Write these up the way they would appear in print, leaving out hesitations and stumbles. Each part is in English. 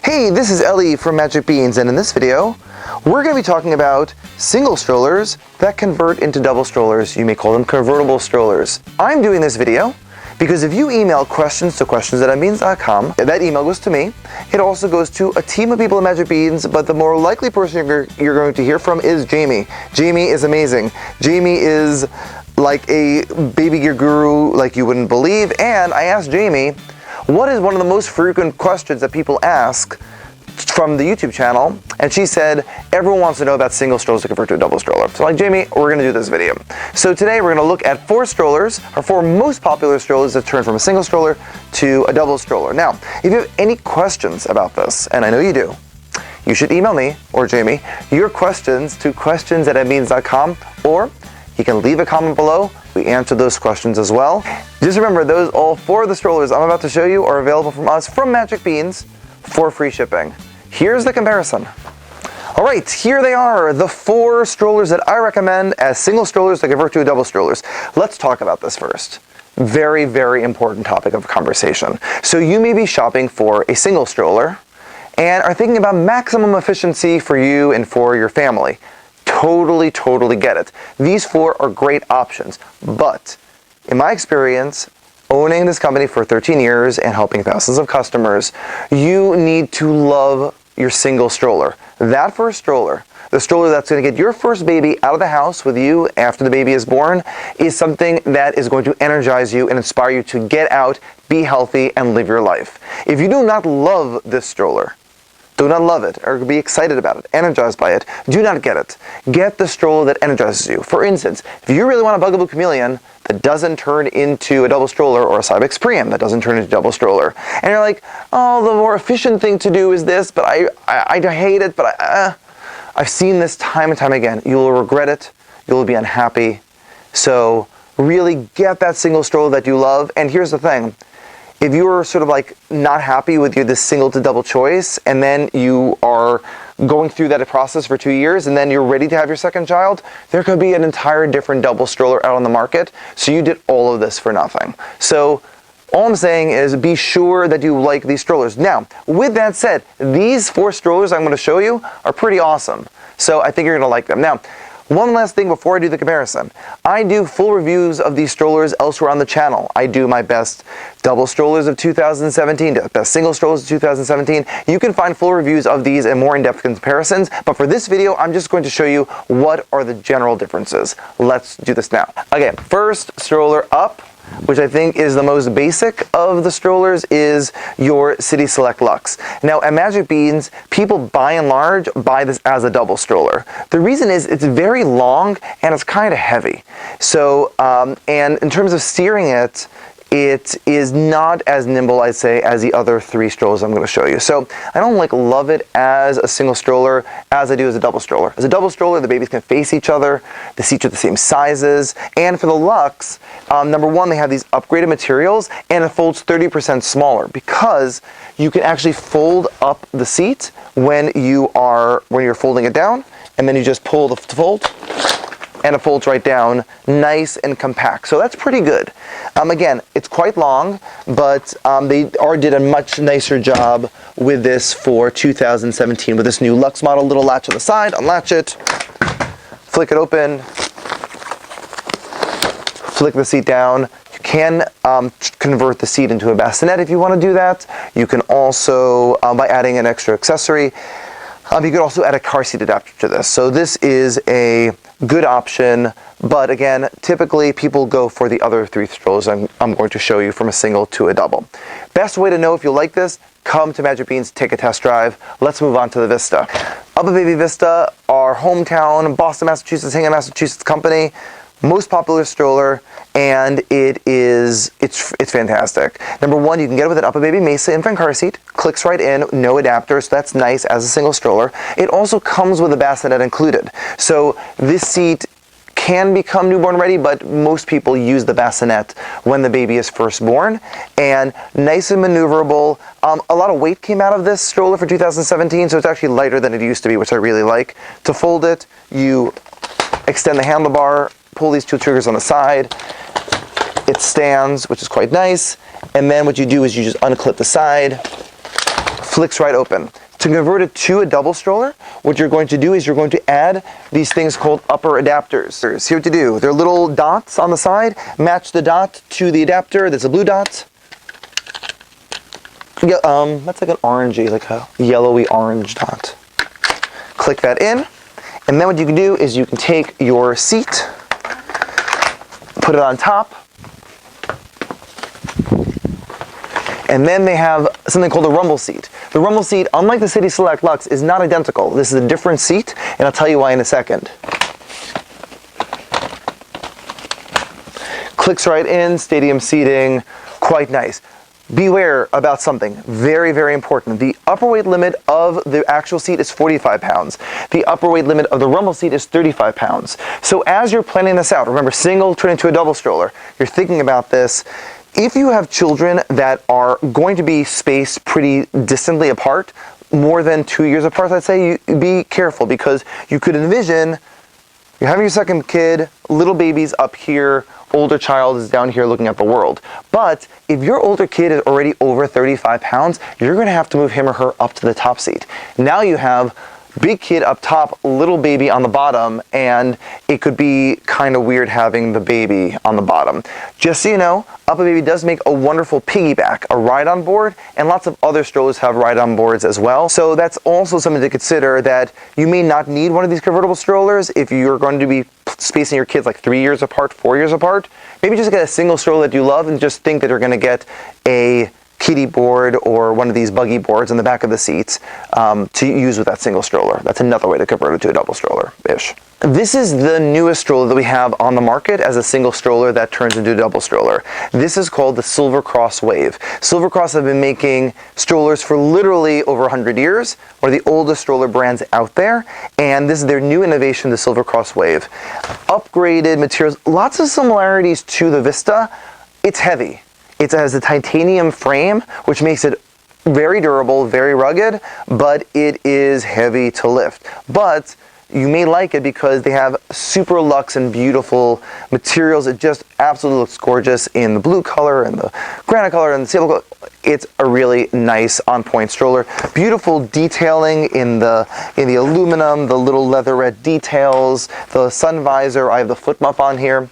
Hey, this is Ellie from Magic Beans, and in this video, we're going to be talking about single strollers that convert into double strollers. You may call them convertible strollers. I'm doing this video because if you email questions to questions@beans.com, that email goes to me. It also goes to a team of people at Magic Beans, but the more likely person you're going to hear from is Jamie. Jamie is amazing. Jamie is like a baby gear guru like you wouldn't believe, and I asked Jamie, what is one of the most frequent questions that people ask from the YouTube channel? And she said, everyone wants to know about single strollers to convert to a double stroller. So like, Jamie, we're gonna do this video. So today we're gonna look at four most popular strollers that turn from a single stroller to a double stroller. Now, if you have any questions about this, and I know you do, you should email me or Jamie your questions to questions@beans.com, or you can leave a comment below. We answer those questions as well. Just remember, all four of the strollers I'm about to show you are available from us, from Magic Beans, for free shipping. Here's the comparison. All right, here they are, the four strollers that I recommend as single strollers that convert to double strollers. Let's talk about this first. Very, very important topic of conversation. So you may be shopping for a single stroller and are thinking about maximum efficiency for you and for your family. Totally get it. These four are great options, but in my experience, owning this company for 13 years and helping thousands of customers, you need to love your single stroller. That first stroller, the stroller that's going to get your first baby out of the house with you after the baby is born, is something that is going to energize you and inspire you to get out, be healthy, and live your life. If you do not love this stroller, do not love it, or be excited about it, energized by it, do not get it. Get the stroller that energizes you. For instance, if you really want a Bugaboo Chameleon that doesn't turn into a double stroller, or a Cybex Preem that doesn't turn into a double stroller, and you're like, oh, the more efficient thing to do is this, but I hate it, but I've seen this time and time again. You'll regret it, you'll be unhappy. So really get that single stroller that you love. And here's the thing. If you're sort of like not happy with this single to double choice, and then you are going through that process for 2 years, and then you're ready to have your second child, there could be an entire different double stroller out on the market. So you did all of this for nothing. So all I'm saying is be sure that you like these strollers. Now, with that said, these four strollers I'm going to show you are pretty awesome. So I think you're going to like them. Now, one last thing before I do the comparison. I do full reviews of these strollers elsewhere on the channel. I do my best double strollers of 2017, best single strollers of 2017. You can find full reviews of these and more in-depth comparisons, but for this video, I'm just going to show you what are the general differences. Let's do this now. Okay, first stroller up, which I think is the most basic of the strollers, is your City Select Lux. Now at Magic Beans, people by and large buy this as a double stroller. The reason is it's very long and it's kind of heavy. So, and in terms of steering it, it is not as nimble, I'd say, as the other three strollers I'm going to show you. So I don't love it as a single stroller as I do as a double stroller. As a double stroller, the babies can face each other, the seats are the same sizes, and for the Lux, number one, they have these upgraded materials, and it folds 30% smaller because you can actually fold up the seat when you're folding it down, and then you just pull the fold, and it folds right down, nice and compact. So that's pretty good. Again, it's quite long, but they did a much nicer job with this for 2017 with this new Lux model. Little latch on the side, unlatch it, flick it open, flick the seat down. You can convert the seat into a bassinet if you want to do that. You can also, by adding an extra accessory, you could also add a car seat adapter to this. So this is a good option, but again, typically people go for the other three strollers I'm going to show you, from a single to a double. Best way to know if you like this, come to Magic Beans, take a test drive. Let's move on to the Vista. UPPAbaby Vista, our hometown, Boston, Massachusetts, Hingham, Massachusetts company. Most popular stroller, and it's fantastic. Number one, you can get it with an UPPAbaby Mesa infant car seat. Clicks right in, no adapter, so that's nice as a single stroller. It also comes with a bassinet included. So this seat can become newborn ready, but most people use the bassinet when the baby is first born. And nice and maneuverable. A lot of weight came out of this stroller for 2017, so it's actually lighter than it used to be, which I really like. To fold it, you extend the handlebar, pull these two triggers on the side, it stands, which is quite nice, and then what you do is you just unclip the side, flicks right open. To convert it to a double stroller, what you're going to do is you're going to add these things called upper adapters. Here's what to do. They're little dots on the side. Match the dot to the adapter. There's a blue dot. Yeah, that's like an orangey, like a yellowy orange dot. Click that in, and then what you can do is you can take your seat, put it on top, and then they have something called a RumbleSeat. The RumbleSeat, unlike the City Select Lux, is not identical. This is a different seat, and I'll tell you why in a second. Clicks right in, stadium seating, quite nice. Beware about something very, very important. The upper weight limit of the actual seat is 45 pounds. The upper weight limit of the RumbleSeat is 35 pounds. So as you're planning this out, remember, single turn into a double stroller, you're thinking about this. If you have children that are going to be spaced pretty distantly apart, more than 2 years apart, I'd say, you be careful, because you could envision you're having your second kid, little baby's up here, older child is down here looking at the world. But if your older kid is already over 35 pounds, you're going to have to move him or her up to the top seat. Now you have big kid up top, little baby on the bottom, and it could be kind of weird having the baby on the bottom. Just so you know, UPPAbaby does make a wonderful piggyback, a ride-on board, and lots of other strollers have ride-on boards as well. So that's also something to consider, that you may not need one of these convertible strollers if you're going to be spacing your kids like 3 years apart, 4 years apart. Maybe just get a single stroller that you love and just think that you're going to get a kiddie board or one of these buggy boards in the back of the seats to use with that single stroller. That's another way to convert it to a double stroller-ish. This is the newest stroller that we have on the market as a single stroller that turns into a double stroller. This is called the Silver Cross Wave. Silver Cross have been making strollers for literally over 100 years, one of the oldest stroller brands out there, and this is their new innovation, the Silver Cross Wave. Upgraded materials, lots of similarities to the Vista. It's heavy. It has a titanium frame, which makes it very durable, very rugged, but it is heavy to lift. But you may like it because they have super luxe and beautiful materials. It just absolutely looks gorgeous in the blue color and the granite color and the sable color. It's a really nice on-point stroller. Beautiful detailing in the aluminum, the little leatherette details, the sun visor. I have the foot muff on here,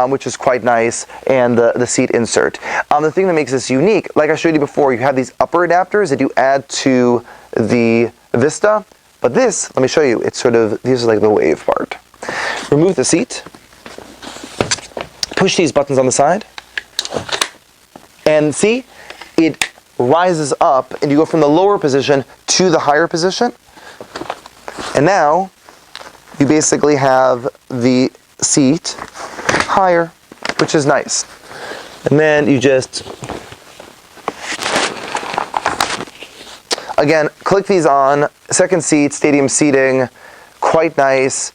which is quite nice, and the seat insert. The thing that makes this unique, like I showed you before, you have these upper adapters that you add to the Vista. But this, let me show you, it's sort of, this is like the wave part. Remove the seat, push these buttons on the side, and see, it rises up, and you go from the lower position to the higher position. And now, you basically have the seat higher, which is nice. And then you just, again, click these on. Second seat, stadium seating, quite nice.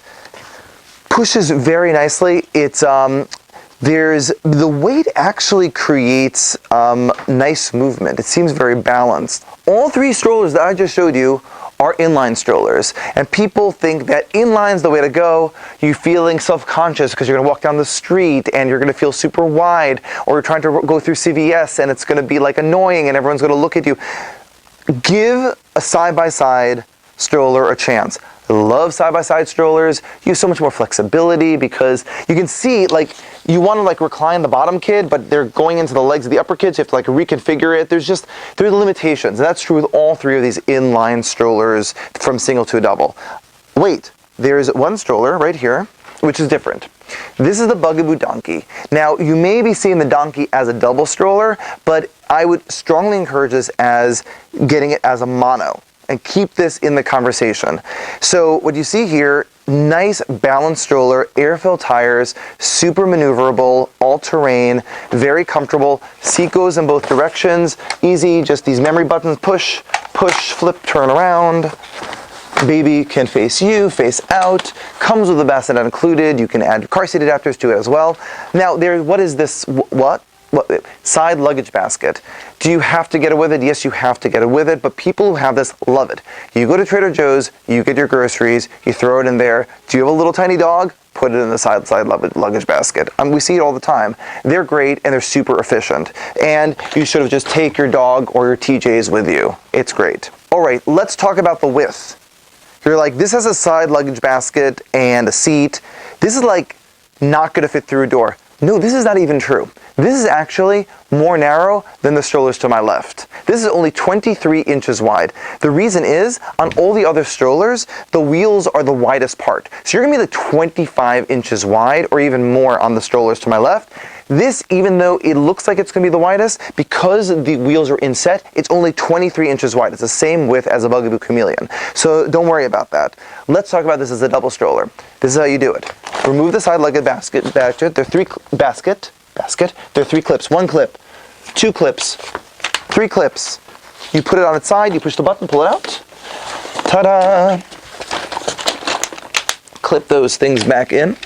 Pushes very nicely. It's the weight actually creates nice movement. It seems very balanced. All three strollers that I just showed you are inline strollers, and people think that inline's the way to go. You're feeling self-conscious because you're going to walk down the street and you're going to feel super wide, or you're trying to go through CVS and it's going to be like annoying and everyone's going to look at you. Give a side-by-side stroller a chance. I love side-by-side strollers. You have so much more flexibility because you can see, like, you want to like recline the bottom kid, but they're going into the legs of the upper kids. You have to like reconfigure it. There's limitations, and that's true with all three of these inline strollers from single to a double. Wait, there's one stroller right here, which is different. This is the Bugaboo Donkey. Now, you may be seeing the Donkey as a double stroller, but I would strongly encourage this as getting it as a mono, and keep this in the conversation. So what you see here, nice balanced stroller, air-filled tires, super maneuverable, all-terrain, very comfortable. Seat goes in both directions, easy, just these memory buttons, push, push, flip, turn around. Baby can face you, face out, comes with a bassinet included. You can add car seat adapters to it as well. Now, what is this, side luggage basket. Do you have to get it with it? Yes, you have to get it with it, but people who have this love it. You go to Trader Joe's, you get your groceries, you throw it in there. Do you have a little tiny dog? Put it in the side luggage basket. We see it all the time. They're great and they're super efficient. And you should have just take your dog or your TJs with you. It's great. All right, let's talk about the width. You're like, this has a side luggage basket and a seat. This is like not gonna fit through a door. No, this is not even true. This is actually more narrow than the strollers to my left. This is only 23 inches wide. The reason is, on all the other strollers, the wheels are the widest part. So you're gonna be like 25 inches wide or even more on the strollers to my left. This, even though it looks like it's gonna be the widest, because the wheels are inset, it's only 23 inches wide. It's the same width as a Bugaboo Chameleon. So don't worry about that. Let's talk about this as a double stroller. This is how you do it. Remove the side luggage basket. There are three clips. One clip, two clips, three clips. You put it on its side, you push the button, pull it out. Ta-da! Clip those things back in.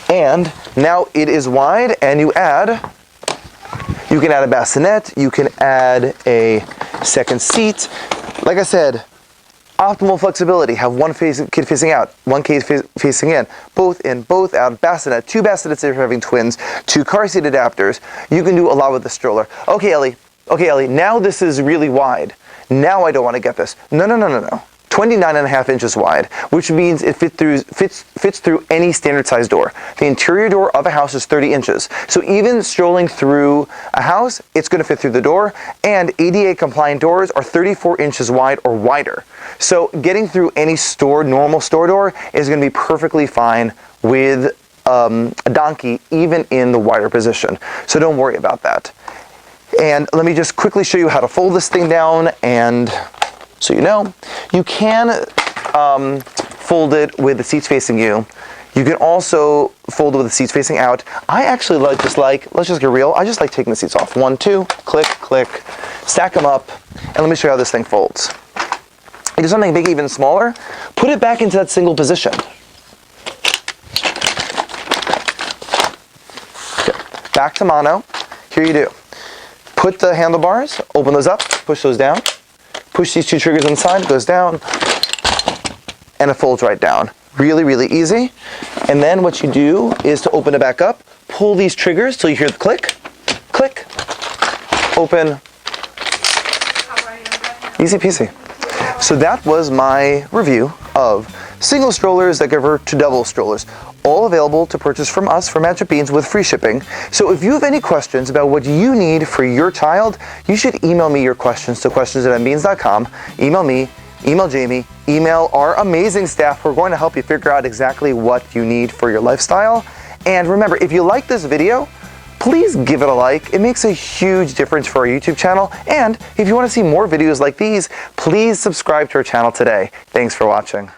And now it is wide, and you can add a bassinet, you can add a second seat. Like I said, optimal flexibility. Have one kid facing out, one kid facing in, both out, bassinet, two bassinets if you're having twins, two car seat adapters. You can do a lot with the stroller. Okay, Ellie, now this is really wide. Now I don't want to get this. No. 29.5 inches wide, which means it fits through any standard size door. The interior door of a house is 30 inches. So even strolling through a house, it's going to fit through the door, and ADA compliant doors are 34 inches wide or wider. So getting through any normal store door is going to be perfectly fine with a donkey, even in the wider position. So don't worry about that. And let me just quickly show you how to fold this thing down, and so you can fold it with the seats facing you. You can also fold it with the seats facing out. I actually let's just get real, I just like taking the seats off. 1, 2, click, click, stack them up, and let me show you how this thing folds. You do something big, even smaller, put it back into that single position. Okay. Back to mono. Here you do. Put the handlebars, open those up, push those down. Push these two triggers on the side, it goes down, and it folds right down. Really, really easy. And then what you do is to open it back up, pull these triggers till you hear the click, click, open. Easy peasy. So that was my review of single strollers that convert to double strollers. All available to purchase from us for Magic Beans with free shipping. So if you have any questions about what you need for your child, you should email me your questions to questions@mbeans.com. Email me, email Jamie, email our amazing staff who are going to help you figure out exactly what you need for your lifestyle. And remember, if you like this video, please give it a like. It makes a huge difference for our YouTube channel. And if you want to see more videos like these, please subscribe to our channel today. Thanks for watching.